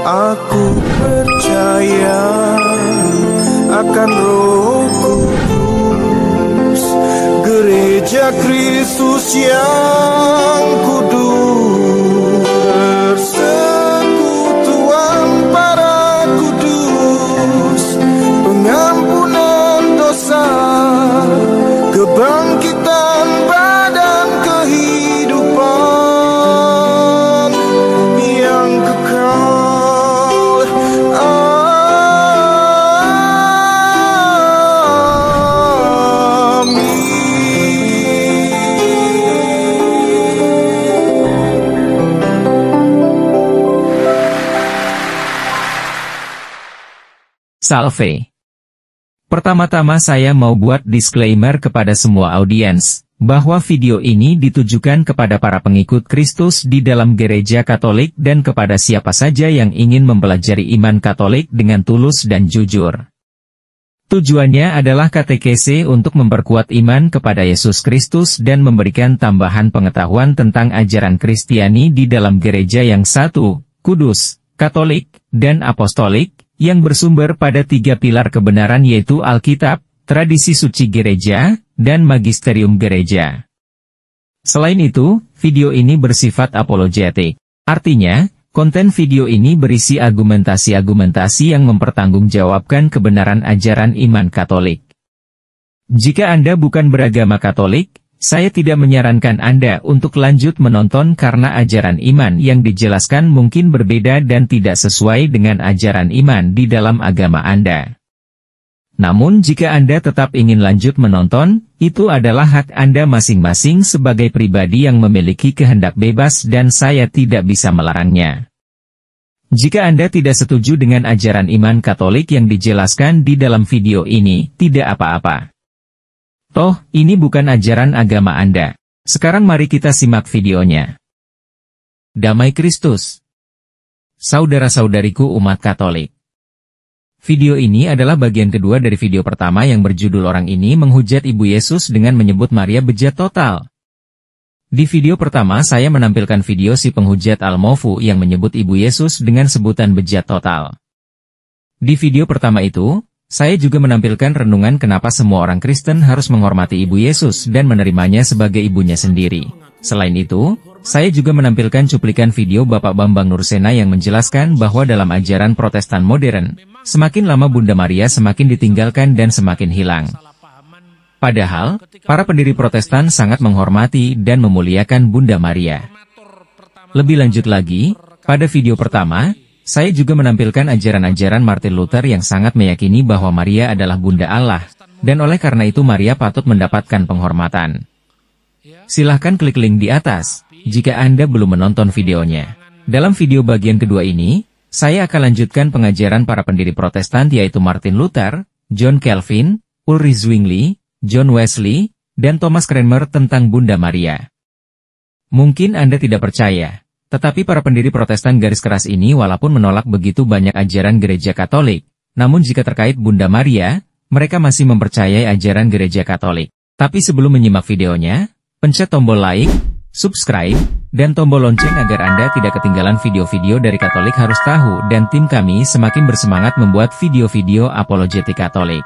Aku percaya akan Roh Kudus, Gereja Kristus yang kudus, persekutuan para kudus, pengampunan dosa, kebangkitan badan, kehidupan yang kekal. Salve. Pertama-tama saya mau buat disclaimer kepada semua audiens, bahwa video ini ditujukan kepada para pengikut Kristus di dalam gereja Katolik dan kepada siapa saja yang ingin mempelajari iman Katolik dengan tulus dan jujur. Tujuannya adalah katekese untuk memperkuat iman kepada Yesus Kristus dan memberikan tambahan pengetahuan tentang ajaran Kristiani di dalam gereja yang satu, kudus, Katolik, dan Apostolik, yang bersumber pada 3 pilar kebenaran yaitu Alkitab, tradisi suci gereja, dan magisterium gereja. Selain itu, video ini bersifat apologetik. Artinya, konten video ini berisi argumentasi-argumentasi yang mempertanggungjawabkan kebenaran ajaran iman Katolik. Jika Anda bukan beragama Katolik, saya tidak menyarankan Anda untuk lanjut menonton karena ajaran iman yang dijelaskan mungkin berbeda dan tidak sesuai dengan ajaran iman di dalam agama Anda. Namun jika Anda tetap ingin lanjut menonton, itu adalah hak Anda masing-masing sebagai pribadi yang memiliki kehendak bebas dan saya tidak bisa melarangnya. Jika Anda tidak setuju dengan ajaran iman Katolik yang dijelaskan di dalam video ini, tidak apa-apa. Toh, ini bukan ajaran agama Anda. Sekarang mari kita simak videonya. Damai Kristus. Saudara-saudariku umat Katolik. Video ini adalah bagian kedua dari video pertama yang berjudul Orang Ini Menghujat Ibu Yesus dengan menyebut Maria bejat total. Di video pertama saya menampilkan video si penghujat Al-Mawfu yang menyebut Ibu Yesus dengan sebutan bejat total. Di video pertama itu, saya juga menampilkan renungan kenapa semua orang Kristen harus menghormati Ibu Yesus dan menerimanya sebagai ibunya sendiri. Selain itu, saya juga menampilkan cuplikan video Bapak Bambang Nursena yang menjelaskan bahwa dalam ajaran Protestan modern, semakin lama Bunda Maria semakin ditinggalkan dan semakin hilang. Padahal, para pendiri Protestan sangat menghormati dan memuliakan Bunda Maria. Lebih lanjut lagi, pada video pertama, saya juga menampilkan ajaran-ajaran Martin Luther yang sangat meyakini bahwa Maria adalah Bunda Allah, dan oleh karena itu Maria patut mendapatkan penghormatan. Silahkan klik link di atas, jika Anda belum menonton videonya. Dalam video bagian kedua ini, saya akan lanjutkan pengajaran para pendiri Protestan yaitu Martin Luther, John Calvin, Ulrich Zwingli, John Wesley, dan Thomas Cranmer tentang Bunda Maria. Mungkin Anda tidak percaya. Tetapi para pendiri Protestan garis keras ini walaupun menolak begitu banyak ajaran gereja Katolik, namun jika terkait Bunda Maria, mereka masih mempercayai ajaran gereja Katolik. Tapi sebelum menyimak videonya, pencet tombol like, subscribe, dan tombol lonceng agar Anda tidak ketinggalan video-video dari Katolik Harus Tahu dan tim kami semakin bersemangat membuat video-video apologetik Katolik.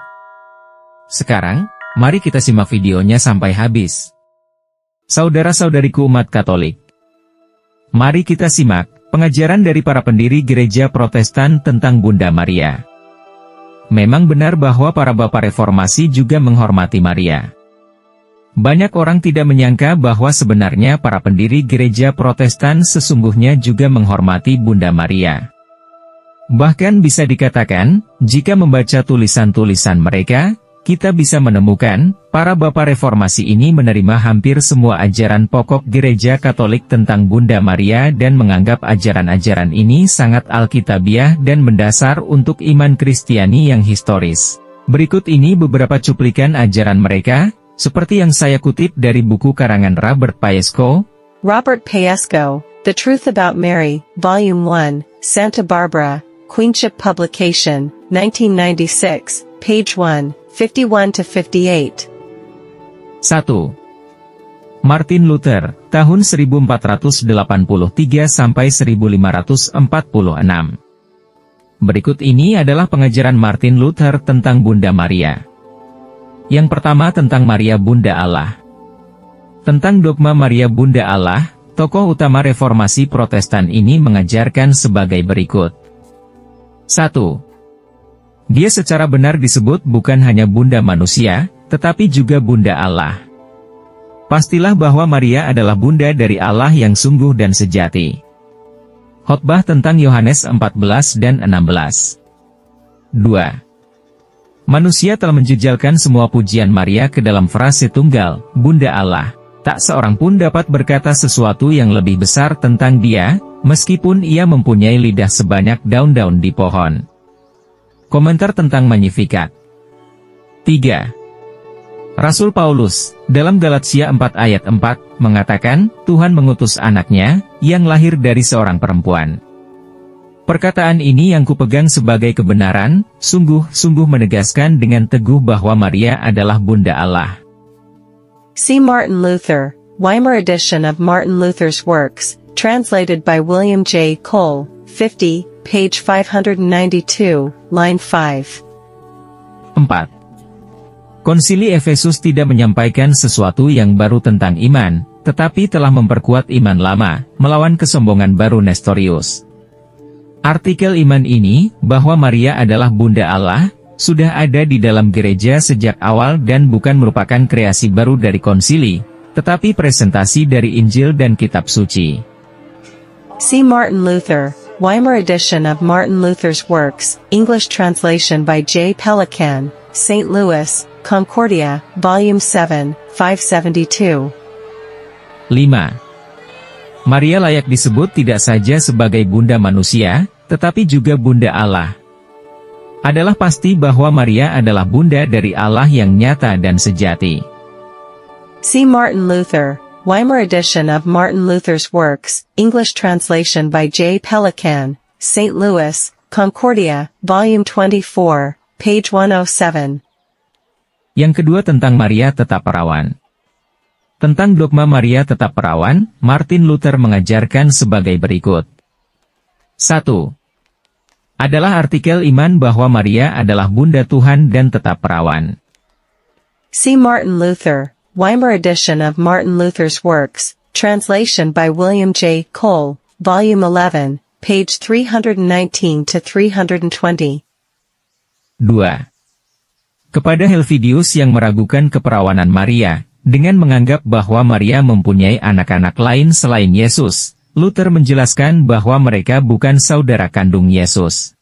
Sekarang, mari kita simak videonya sampai habis. Saudara-saudariku umat Katolik. Mari kita simak pengajaran dari para pendiri gereja Protestan tentang Bunda Maria. Memang benar bahwa para bapak reformasi juga menghormati Maria. Banyak orang tidak menyangka bahwa sebenarnya para pendiri gereja Protestan sesungguhnya juga menghormati Bunda Maria. Bahkan bisa dikatakan, jika membaca tulisan-tulisan mereka, kita bisa menemukan, para bapak reformasi ini menerima hampir semua ajaran pokok gereja Katolik tentang Bunda Maria dan menganggap ajaran-ajaran ini sangat alkitabiah dan mendasar untuk iman Kristiani yang historis. Berikut ini beberapa cuplikan ajaran mereka, seperti yang saya kutip dari buku karangan Robert Payesko. Robert Payesko, The Truth About Mary, Volume 1, Santa Barbara, Queenship Publication, 1996, page 1. 51-58. 1. Martin Luther, tahun 1483 sampai 1546. Berikut ini adalah pengajaran Martin Luther tentang Bunda Maria. Yang pertama tentang Maria Bunda Allah. Tentang dogma Maria Bunda Allah, tokoh utama reformasi Protestan ini mengajarkan sebagai berikut. 1. Dia secara benar disebut bukan hanya Bunda manusia, tetapi juga Bunda Allah. Pastilah bahwa Maria adalah Bunda dari Allah yang sungguh dan sejati. Khotbah tentang Yohanes 14 dan 16. 2. Manusia telah menjejalkan semua pujian Maria ke dalam frase tunggal, Bunda Allah. Tak seorang pun dapat berkata sesuatu yang lebih besar tentang dia, meskipun ia mempunyai lidah sebanyak daun-daun di pohon. Komentar tentang Magnificat. 3. Rasul Paulus, dalam Galatia 4 ayat 4, mengatakan, Tuhan mengutus anaknya, yang lahir dari seorang perempuan. Perkataan ini yang kupegang sebagai kebenaran, sungguh-sungguh menegaskan dengan teguh bahwa Maria adalah Bunda Allah. See Martin Luther, Weimar edition of Martin Luther's works, translated by William J. Cole, 50, page 592, line 5. 4. Konsili Efesus tidak menyampaikan sesuatu yang baru tentang iman, tetapi telah memperkuat iman lama, melawan kesombongan baru Nestorius. Artikel iman ini, bahwa Maria adalah Bunda Allah, sudah ada di dalam gereja sejak awal dan bukan merupakan kreasi baru dari konsili, tetapi presentasi dari Injil dan Kitab Suci. See Martin Luther, Weimar edition of Martin Luther's works, English translation by J. Pelican, St. Louis, Concordia, Volume 7, 572. 5. Maria layak disebut tidak saja sebagai Bunda manusia, tetapi juga Bunda Allah. Adalah pasti bahwa Maria adalah Bunda dari Allah yang nyata dan sejati. See Martin Luther, Weimar edition of Martin Luther's works, English translation by J. Pelican, St. Louis, Concordia, Volume 24, page 107. Yang kedua tentang Maria tetap perawan. Tentang dogma Maria tetap perawan, Martin Luther mengajarkan sebagai berikut. 1. Adalah artikel iman bahwa Maria adalah Bunda Tuhan dan tetap perawan. See Martin Luther, Weimar edition of Martin Luther's works, translation by William J. Cole, Volume 11, page 319 to 320. 2. Kepada Helvidius yang meragukan keperawanan Maria, dengan menganggap bahwa Maria mempunyai anak-anak lain selain Yesus, Luther menjelaskan bahwa mereka bukan saudara kandung Yesus.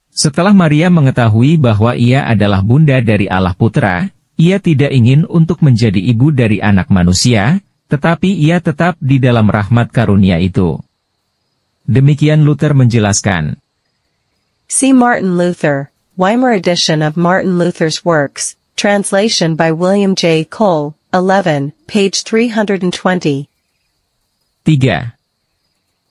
Setelah Maria mengetahui bahwa ia adalah Bunda dari Allah Putra, ia tidak ingin untuk menjadi ibu dari anak manusia, tetapi ia tetap di dalam rahmat karunia itu. Demikian Luther menjelaskan. See Martin Luther, Weimar edition of Martin Luther's works, translation by William J. Cole, 11, page 320. 3.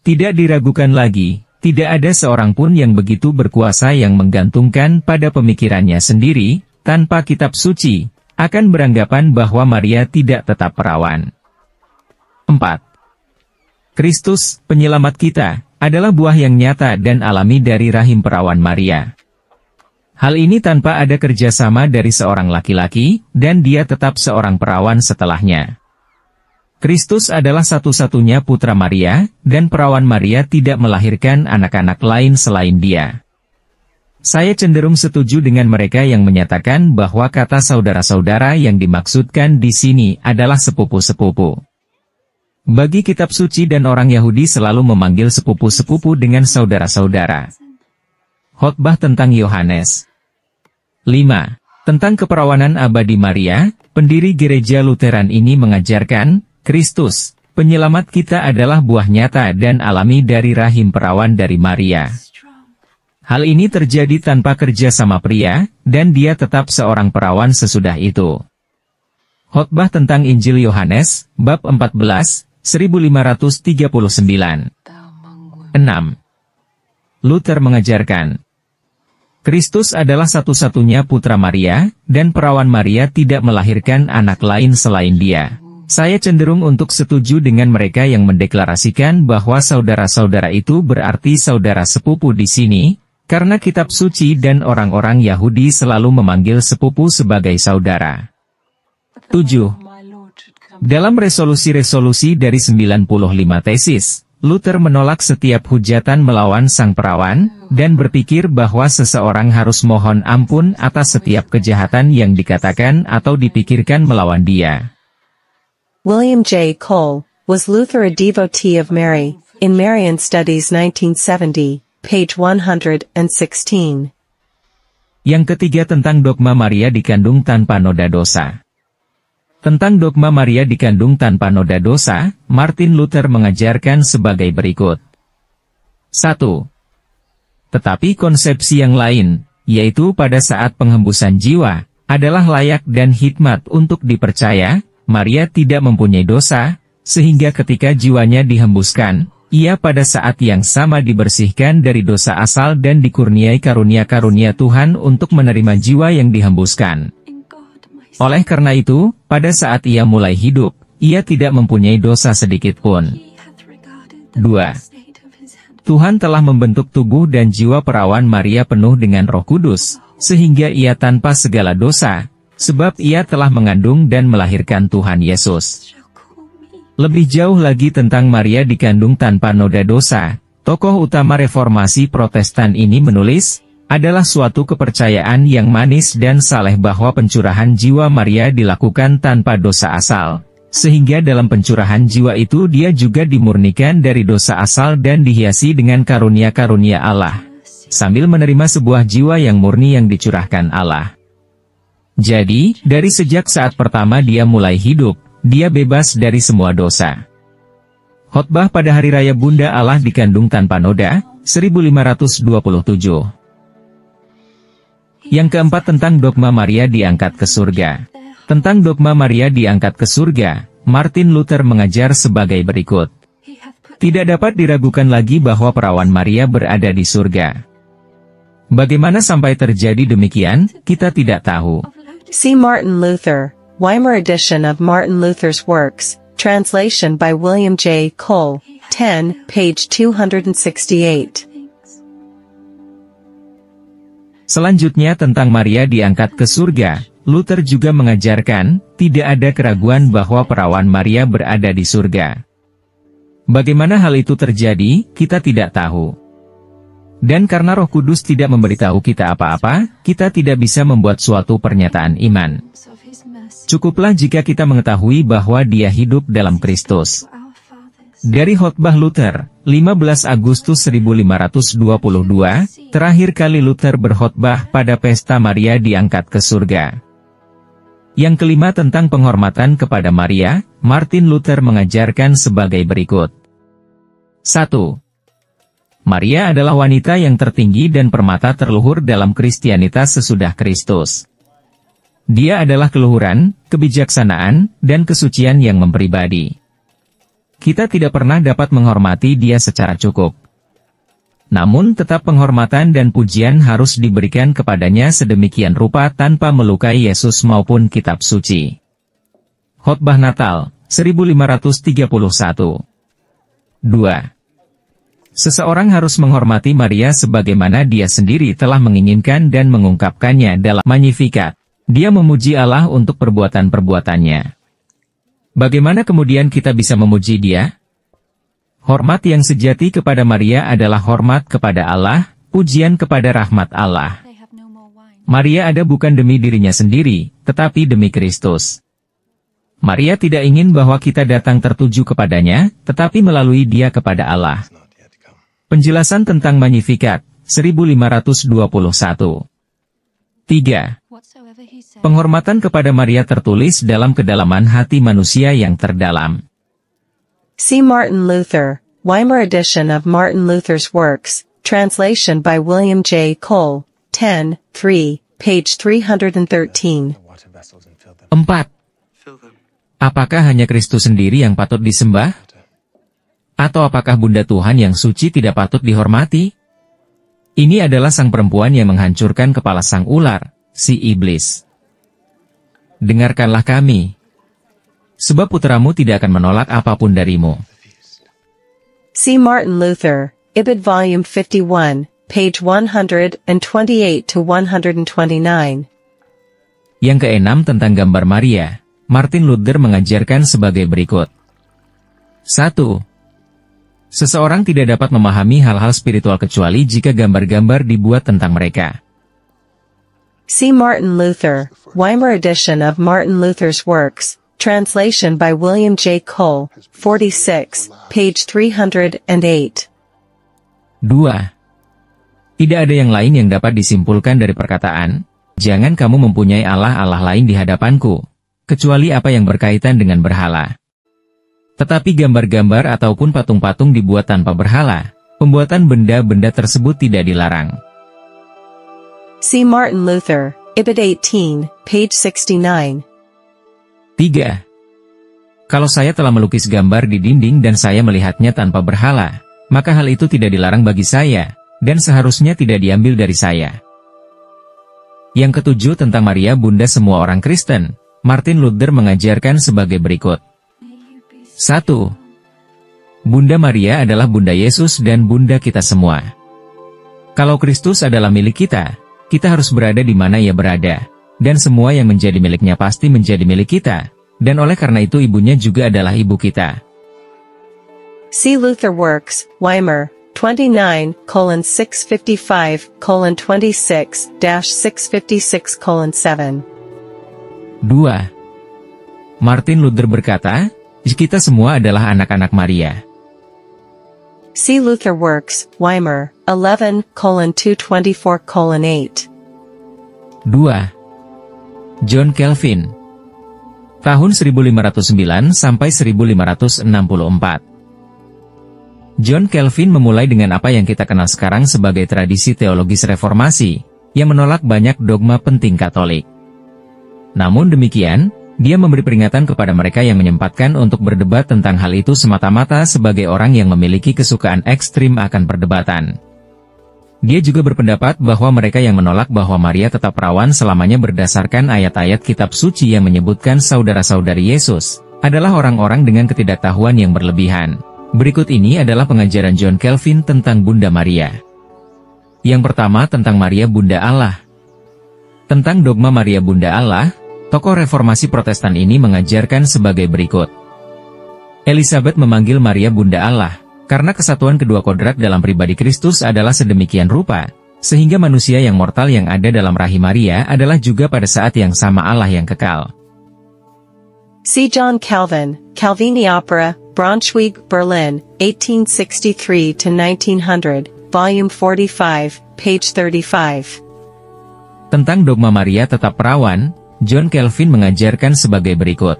Tidak diragukan lagi, tidak ada seorang pun yang begitu berkuasa yang menggantungkan pada pemikirannya sendiri, tanpa kitab suci, akan beranggapan bahwa Maria tidak tetap perawan. 4. Kristus, penyelamat kita, adalah buah yang nyata dan alami dari rahim perawan Maria. Hal ini tanpa ada kerjasama dari seorang laki-laki, dan dia tetap seorang perawan setelahnya. Kristus adalah satu-satunya putra Maria, dan perawan Maria tidak melahirkan anak-anak lain selain dia. Saya cenderung setuju dengan mereka yang menyatakan bahwa kata saudara-saudara yang dimaksudkan di sini adalah sepupu-sepupu. Bagi kitab suci dan orang Yahudi selalu memanggil sepupu-sepupu dengan saudara-saudara. Khotbah tentang Yohanes. 5. Tentang keperawanan abadi Maria, pendiri gereja Lutheran ini mengajarkan, Kristus, penyelamat kita adalah buah nyata dan alami dari rahim perawan dari Maria. Hal ini terjadi tanpa kerja sama pria, dan dia tetap seorang perawan sesudah itu. Khotbah tentang Injil Yohanes, bab 14, 1539. 6. Luther mengajarkan, Kristus adalah satu-satunya putra Maria, dan perawan Maria tidak melahirkan anak lain selain dia. Saya cenderung untuk setuju dengan mereka yang mendeklarasikan bahwa saudara-saudara itu berarti saudara sepupu di sini, Karena kitab suci dan orang-orang Yahudi selalu memanggil sepupu sebagai saudara. 7. Dalam resolusi-resolusi dari 95 tesis, Luther menolak setiap hujatan melawan sang perawan, dan berpikir bahwa seseorang harus mohon ampun atas setiap kejahatan yang dikatakan atau dipikirkan melawan dia. William J. Cole, Was Luther a Devotee of Mary? In Marian Studies 1970, page 116. Yang ketiga tentang dogma Maria dikandung tanpa noda dosa. Tentang dogma Maria dikandung tanpa noda dosa, Martin Luther mengajarkan sebagai berikut. 1. Tetapi konsepsi yang lain, yaitu pada saat penghembusan jiwa, adalah layak dan hikmat untuk dipercaya, Maria tidak mempunyai dosa, sehingga ketika jiwanya dihembuskan, ia pada saat yang sama dibersihkan dari dosa asal dan dikurniai karunia-karunia Tuhan untuk menerima jiwa yang dihembuskan. Oleh karena itu, pada saat ia mulai hidup, ia tidak mempunyai dosa sedikit pun. 2. Tuhan telah membentuk tubuh dan jiwa perawan Maria penuh dengan Roh Kudus, sehingga ia tanpa segala dosa, sebab ia telah mengandung dan melahirkan Tuhan Yesus. Lebih jauh lagi tentang Maria dikandung tanpa noda dosa, tokoh utama reformasi Protestan ini menulis, adalah suatu kepercayaan yang manis dan saleh bahwa pencurahan jiwa Maria dilakukan tanpa dosa asal, sehingga dalam pencurahan jiwa itu dia juga dimurnikan dari dosa asal dan dihiasi dengan karunia-karunia Allah, sambil menerima sebuah jiwa yang murni yang dicurahkan Allah. Jadi, dari sejak saat pertama dia mulai hidup, dia bebas dari semua dosa. Khotbah pada Hari Raya Bunda Allah dikandung tanpa noda, 1527. Yang keempat tentang dogma Maria diangkat ke surga. Tentang dogma Maria diangkat ke surga, Martin Luther mengajar sebagai berikut. Tidak dapat diragukan lagi bahwa perawan Maria berada di surga. Bagaimana sampai terjadi demikian, kita tidak tahu. See Martin Luther, Weimar edition of Martin Luther's works, translation by William J. Cole, 10, page 268. Selanjutnya tentang Maria diangkat ke surga, Luther juga mengajarkan, tidak ada keraguan bahwa perawan Maria berada di surga. Bagaimana hal itu terjadi, kita tidak tahu. Dan karena Roh Kudus tidak memberitahu kita apa-apa, kita tidak bisa membuat suatu pernyataan iman. Cukuplah jika kita mengetahui bahwa dia hidup dalam Kristus. Dari khotbah Luther, 15 Agustus 1522, terakhir kali Luther berkhotbah pada pesta Maria diangkat ke surga. Yang kelima tentang penghormatan kepada Maria, Martin Luther mengajarkan sebagai berikut. 1. Maria adalah wanita yang tertinggi dan permata terluhur dalam Kristianitas sesudah Kristus. Dia adalah keluhuran, kebijaksanaan, dan kesucian yang mempribadi. Kita tidak pernah dapat menghormati dia secara cukup. Namun tetap penghormatan dan pujian harus diberikan kepadanya sedemikian rupa tanpa melukai Yesus maupun kitab suci. Khotbah Natal, 1531. 2. Seseorang harus menghormati Maria sebagaimana dia sendiri telah menginginkan dan mengungkapkannya dalam Magnificat. Dia memuji Allah untuk perbuatan-perbuatannya. Bagaimana kemudian kita bisa memuji dia? Hormat yang sejati kepada Maria adalah hormat kepada Allah, pujian kepada rahmat Allah. Maria ada bukan demi dirinya sendiri, tetapi demi Kristus. Maria tidak ingin bahwa kita datang tertuju kepadanya, tetapi melalui dia kepada Allah. Penjelasan tentang Magnificat, 1521. 3. Penghormatan kepada Maria tertulis dalam kedalaman hati manusia yang terdalam. See Martin Luther, Weimar edition of Martin Luther's works, translation by William J. Cole, 10, 3, page 313. 4. Apakah hanya Kristus sendiri yang patut disembah? Atau apakah Bunda Tuhan yang suci tidak patut dihormati? Ini adalah sang perempuan yang menghancurkan kepala sang ular, si iblis. Dengarkanlah kami, sebab putramu tidak akan menolak apapun darimu. See Martin Luther, Ibid Volume 51, page 128 to 129. Yang keenam tentang gambar Maria, Martin Luther mengajarkan sebagai berikut. 1. Seseorang tidak dapat memahami hal-hal spiritual kecuali jika gambar-gambar dibuat tentang mereka. See Martin Luther, Weimar edition of Martin Luther's works, translation by William J. Cole, 46, page 308. 2. Tidak ada yang lain yang dapat disimpulkan dari perkataan, jangan kamu mempunyai Allah-Allah lain di hadapanku, kecuali apa yang berkaitan dengan berhala. Tetapi gambar-gambar ataupun patung-patung dibuat tanpa berhala, pembuatan benda-benda tersebut tidak dilarang. See Martin Luther, Ibid 18, page 69. 3. Kalau saya telah melukis gambar di dinding dan saya melihatnya tanpa berhala, maka hal itu tidak dilarang bagi saya, dan seharusnya tidak diambil dari saya. Yang ketujuh tentang Maria Bunda semua orang Kristen, Martin Luther mengajarkan sebagai berikut. 1. Bunda Maria adalah Bunda Yesus dan Bunda kita semua. Kalau Kristus adalah milik kita harus berada di mana Ia berada, dan semua yang menjadi miliknya pasti menjadi milik kita, dan oleh karena itu ibunya juga adalah ibu kita. See Luther Works, Weimar, 29:656-656-7. 2. Martin Luther berkata, kita semua adalah anak-anak Maria. See Luther Works, Weimar, 11:224:8. 2. John Calvin. Tahun 1509 sampai 1564. John Calvin memulai dengan apa yang kita kenal sekarang sebagai tradisi teologis reformasi, yang menolak banyak dogma penting Katolik. Namun demikian, dia memberi peringatan kepada mereka yang menyempatkan untuk berdebat tentang hal itu semata-mata sebagai orang yang memiliki kesukaan ekstrim akan perdebatan. Dia juga berpendapat bahwa mereka yang menolak bahwa Maria tetap perawan selamanya berdasarkan ayat-ayat kitab suci yang menyebutkan saudara-saudari Yesus, adalah orang-orang dengan ketidaktahuan yang berlebihan. Berikut ini adalah pengajaran John Calvin tentang Bunda Maria. Yang pertama tentang Maria Bunda Allah. Tentang dogma Maria Bunda Allah, tokoh reformasi Protestan ini mengajarkan sebagai berikut. Elizabeth memanggil Maria Bunda Allah, karena kesatuan kedua kodrat dalam pribadi Kristus adalah sedemikian rupa, sehingga manusia yang mortal yang ada dalam rahim Maria adalah juga pada saat yang sama Allah yang kekal. See John Calvin, Calvini Opera, Braunschweig, Berlin, 1863-1900, Volume 45, page 35. Tentang dogma Maria tetap perawan, John Calvin mengajarkan sebagai berikut.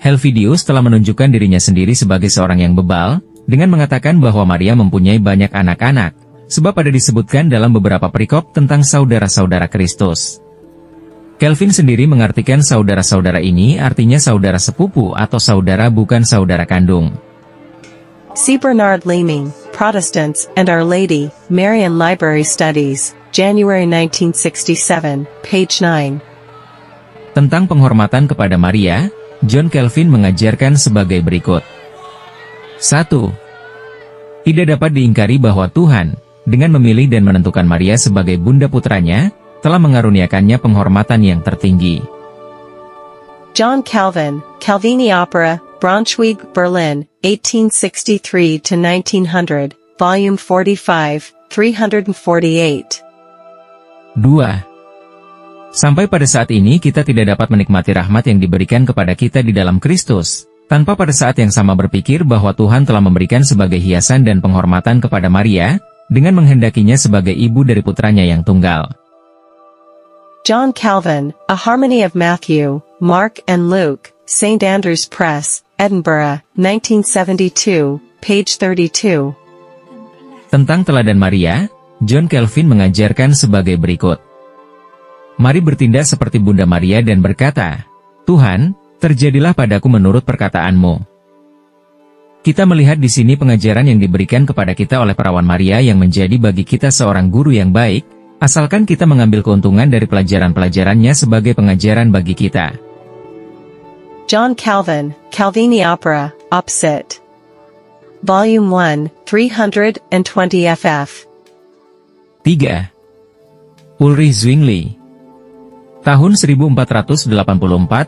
Helvidius telah menunjukkan dirinya sendiri sebagai seorang yang bebal, dengan mengatakan bahwa Maria mempunyai banyak anak-anak, sebab ada disebutkan dalam beberapa perikop tentang saudara-saudara Kristus. Calvin sendiri mengartikan saudara-saudara ini artinya saudara sepupu atau saudara bukan saudara kandung. See Bernard Leeming, Protestants and Our Lady, Marian Library Studies, January 1967, page 9. Tentang penghormatan kepada Maria, John Calvin mengajarkan sebagai berikut. 1. Tidak dapat diingkari bahwa Tuhan, dengan memilih dan menentukan Maria sebagai bunda putranya, telah mengaruniakannya penghormatan yang tertinggi. John Calvin, Calvini Opera, Braunschweig, Berlin, 1863-1900, Volume 45, 348. 2. Sampai pada saat ini kita tidak dapat menikmati rahmat yang diberikan kepada kita di dalam Kristus, tanpa pada saat yang sama berpikir bahwa Tuhan telah memberikan sebagai hiasan dan penghormatan kepada Maria, dengan menghendakinya sebagai ibu dari putranya yang tunggal. John Calvin, A Harmony of Matthew, Mark and Luke, St. Andrew's Press, Edinburgh, 1972, page 32. Tentang teladan Maria, John Calvin mengajarkan sebagai berikut. Mari bertindak seperti Bunda Maria dan berkata, Tuhan, terjadilah padaku menurut perkataanmu. Kita melihat di sini pengajaran yang diberikan kepada kita oleh perawan Maria yang menjadi bagi kita seorang guru yang baik, asalkan kita mengambil keuntungan dari pelajaran-pelajarannya sebagai pengajaran bagi kita. John Calvin, Calvini Opera, Opsit. Volume 1, 320 ff. 3. Ulrich Zwingli. Tahun 1484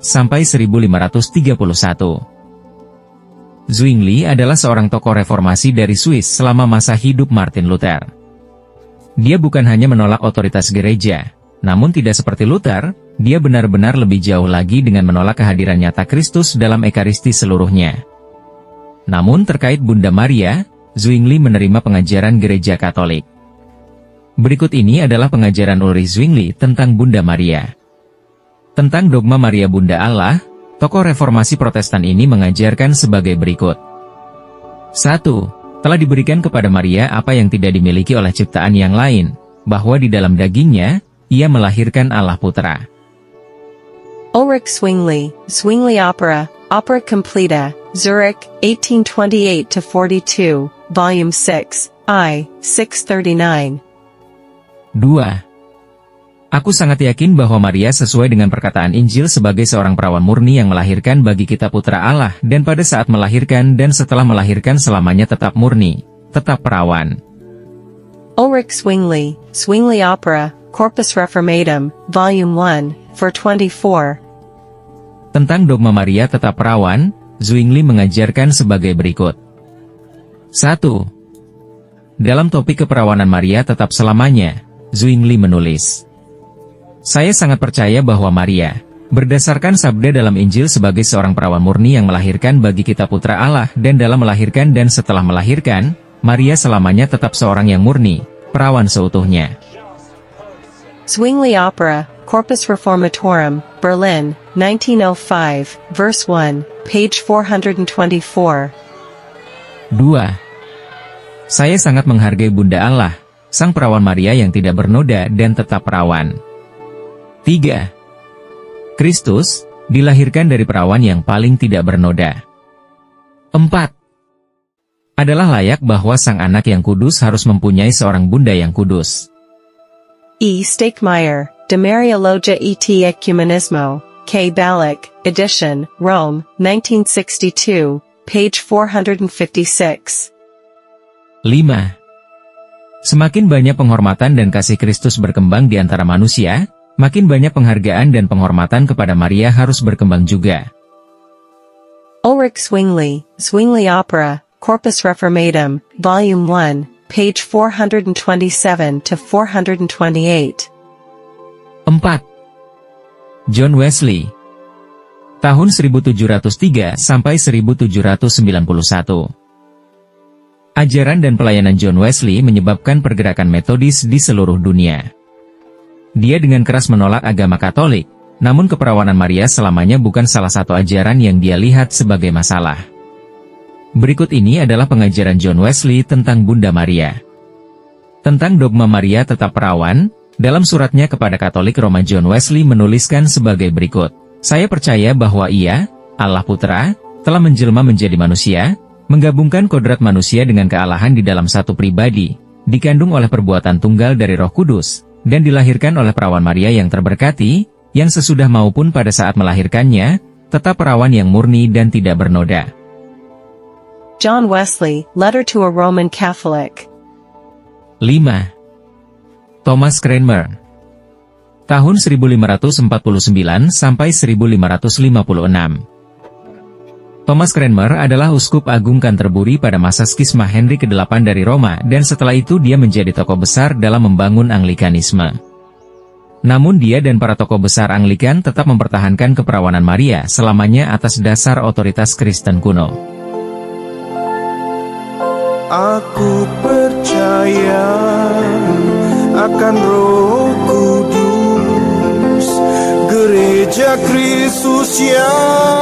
sampai 1531. Zwingli adalah seorang tokoh reformasi dari Swiss selama masa hidup Martin Luther. Dia bukan hanya menolak otoritas gereja, namun tidak seperti Luther, dia benar-benar lebih jauh lagi dengan menolak kehadiran nyata Kristus dalam Ekaristi seluruhnya. Namun terkait Bunda Maria, Zwingli menerima pengajaran gereja Katolik. Berikut ini adalah pengajaran Ulrich Zwingli tentang Bunda Maria. Tentang dogma Maria Bunda Allah, tokoh reformasi Protestan ini mengajarkan sebagai berikut. 1. Telah diberikan kepada Maria apa yang tidak dimiliki oleh ciptaan yang lain, bahwa di dalam dagingnya, ia melahirkan Allah Putra. Ulrich Zwingli, Zwingli Opera, Opera Completa, Zurich, 1828-42, Volume 6, I, 639. 2. Aku sangat yakin bahwa Maria sesuai dengan perkataan Injil sebagai seorang perawan murni yang melahirkan bagi kita Putra Allah, dan pada saat melahirkan dan setelah melahirkan selamanya tetap murni, tetap perawan. Ulrich Zwingli, Zwingli Opera, Corpus Reformatum, Volume 1, 424. Tentang dogma Maria tetap perawan, Zwingli mengajarkan sebagai berikut. 1. Dalam topik keperawanan Maria tetap selamanya, Zwingli menulis, saya sangat percaya bahwa Maria, berdasarkan sabda dalam Injil sebagai seorang perawan murni yang melahirkan bagi kita Putra Allah, dan dalam melahirkan dan setelah melahirkan, Maria selamanya tetap seorang yang murni, perawan seutuhnya. Zwingli Opera, Corpus Reformatorum, Berlin, 1905, verse 1, page 424. 2. Saya sangat menghargai Bunda Allah, Sang Perawan Maria yang tidak bernoda dan tetap perawan. 3. Kristus, dilahirkan dari perawan yang paling tidak bernoda. 4. Adalah layak bahwa sang anak yang kudus harus mempunyai seorang bunda yang kudus. E. Stakemeier, De Maria Logia et Ecumenismo, K. Ballack, edition, Rome, 1962, page 456. 5. Semakin banyak penghormatan dan kasih Kristus berkembang di antara manusia, makin banyak penghargaan dan penghormatan kepada Maria harus berkembang juga. Ulrich Zwingli, Zwingli Opera, Corpus Reformatum, Volume 1, page 427-428. 4. John Wesley. Tahun 1703 sampai 1791. Ajaran dan pelayanan John Wesley menyebabkan pergerakan metodis di seluruh dunia. Dia dengan keras menolak agama Katolik, namun keperawanan Maria selamanya bukan salah satu ajaran yang dia lihat sebagai masalah. Berikut ini adalah pengajaran John Wesley tentang Bunda Maria. Tentang dogma Maria tetap perawan, dalam suratnya kepada Katolik Roma John Wesley menuliskan sebagai berikut. Saya percaya bahwa Ia, Allah Putra, telah menjelma menjadi manusia, menggabungkan kodrat manusia dengan kealahan di dalam satu pribadi, dikandung oleh perbuatan tunggal dari Roh Kudus, dan dilahirkan oleh perawan Maria yang terberkati, yang sesudah maupun pada saat melahirkannya, tetap perawan yang murni dan tidak bernoda. John Wesley, Letter to a Roman Catholic. 5. Thomas Cranmer. Tahun 1549 sampai 1556. Thomas Cranmer adalah uskup agung Canterbury pada masa skisma Henry ke-8 dari Roma, dan setelah itu dia menjadi tokoh besar dalam membangun Anglikanisme. Namun dia dan para tokoh besar Anglikan tetap mempertahankan keperawanan Maria selamanya atas dasar otoritas Kristen kuno. Aku percaya akan Roh Kudus, Gereja Kristus yang